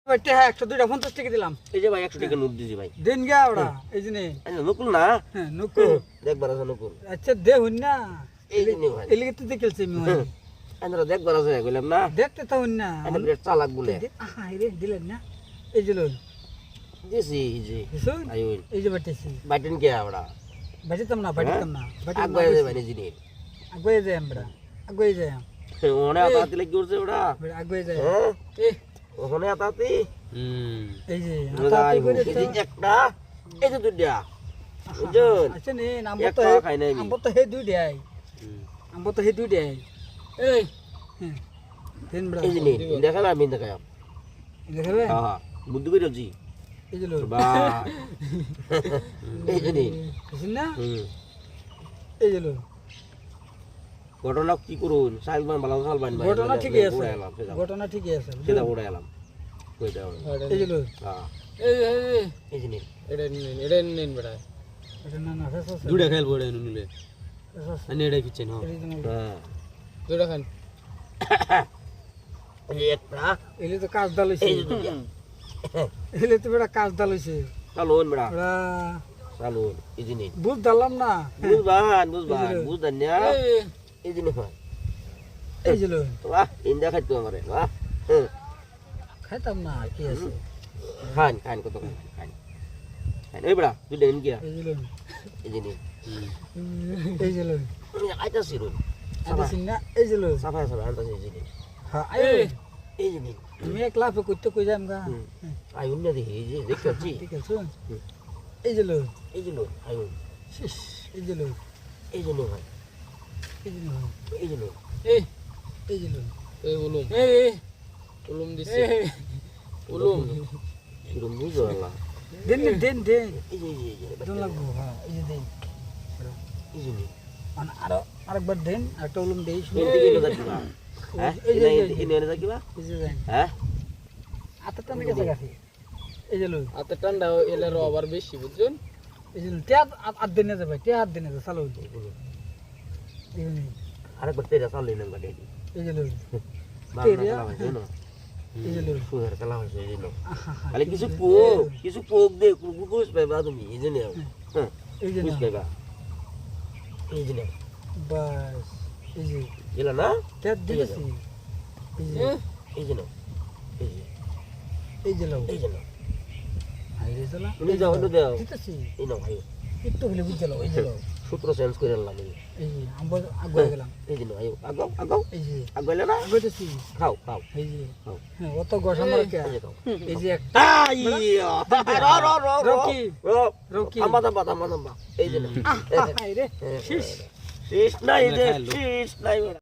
বেটে হ্যাঁ 102 50 টাকা দিলাম। এই যে ভাই 100 টাকা নোট দিছি ভাই। দেন গা ওরা এই যে নে নকুল না? হ্যাঁ নকু দেখবার আছে নকুল। আচ্ছা দে হইন না এই যে নে ভাই। এলিগে তো দেখলছি আমি হয় আমরা দেখবার আছে কইলাম না। দেখতে তো হইন না আমি বিরাট চালাক বলে। আহা রে দিলেন না এই যে লোন দিছি এই যে শুন আইউল এই যে বেটেছি বাইটেন কে আমরা? বাজিতাম না বাজিতাম না আগে যাই ভাই জিনি। আগে যাই আমরা আগে যাই ওনে আতাতে লাগি করছে ওটা। আগে যাই হ্যাঁ এ ওখানে আতাতে এই যে আতাতে করে এই যে একটা এই যে দুইটা বুঝুন আচ্ছা নে নাম একটা তো খাই নাই আমি। নাম তো হে দুই দেয় নাম তো হে দুই দেয় এই দেন বড় এই যে নে দেখালা আমি দেখাম। দেখাবে হ্যাঁ হ্যাঁ বুদ্ধি করে জি এই যে লোন বাহ এই যে নে বুঝছেন না এই যে লোন ঘটনা কি করুন সালমান ভালো সালমান ভাই ঘটনা ঠিকই আছে ঘটনা ঠিকই আছে সেটা উড়ে এলাম কই দাও এই যে লোন হ্যাঁ এই এই যে নে এটা নিন বেটা এটা না না শেষ আছে দুটা খেলবো এটা নিলে শেষ আছে আনি এটা কিচেন হ্যাঁ এই যে নে হ্যাঁ দুটা খান এই একটা এলে তো কাজ দাল হইছে এই যে দুইটা এলে তো বেটা কাজ দাল হইছে চালুন বড়া ওরা চালুন এই যে নে বুঝ দালাম না বুঝবান বুঝদান না এই যে নে ভাই এই যে লোন বাহ ইন্দা খাইতো আমারে বাহ খাইতাম না কি আছে খান খান কত খান খান খান এই বড়া দুইটা ইন গিয়া এই যে লোন এই যে নে এই যে লোন আইতা সিরুন আদিস না এই যে লোন সাফা সাফা আনতা এই যে নে হ্যাঁ আই এই যে নে আমি এক লাফে করতে কই যাম গা আইউন না দেখি এই যে দেখছি ঠিক আছে শুন এই যে লোন এই যে লো আইউন এই যে লোন এই যে লো ভাই এই যে লোন এই যে লো এই এই যে লোন এই উলুম এই উলুম দিছে উলুম সিরুন বুঝো আল্লাহ দেন দেন দেন এই যে দেন লাগবো হ্যাঁ এই যে দেন এই যে নে আর আরেকবার দেন একটা উলুম দেই শুন এই দিকে লো যাকিবা হ্যাঁ এই যে এই নে যাকিবা এই যে দেন হ্যাঁ আতটা নাকি জায়গা এই যে লোন আতে ঠান্ডা এলে রবার বেশি বুঝছেন এই যে তে আট দিন যাবে তে আট দিন চালু আরেকবার তেরা চাললে না বাড়ি এই যে লোন বাংলা খেলা হইছে না এই যে লোন সুহের খেলা হইছে এই যে লো খালি কিছু পোক দে কুকুস পাইবা তুমি এই যে নে হ্যাঁ এই যে কুকুস না পাইবা এই যে নে বাস এই যে গেলা না তে দিতেছি এই যে এই যে নো এই যে এই যে লোন এই যে নো আইরে চলা তুমি যাও হলো দাও দিতেছি এই নাও ভাই একটু হলে বুঝতে লো এই যে লোন সূত্র চেঞ্জ করে আনলাম এই যে আমরা আগে গেলাম এই যে নো আইও আগাও আগাও এই যে আগাইলে না আগাইতেছি খাও খাও এই যে খাও হ্যাঁ অত গসা মারা কে এই যে খাও এই যে একটা রকি রকি আমা এই যে না আইরে শেষ নাই রে শেষ নাই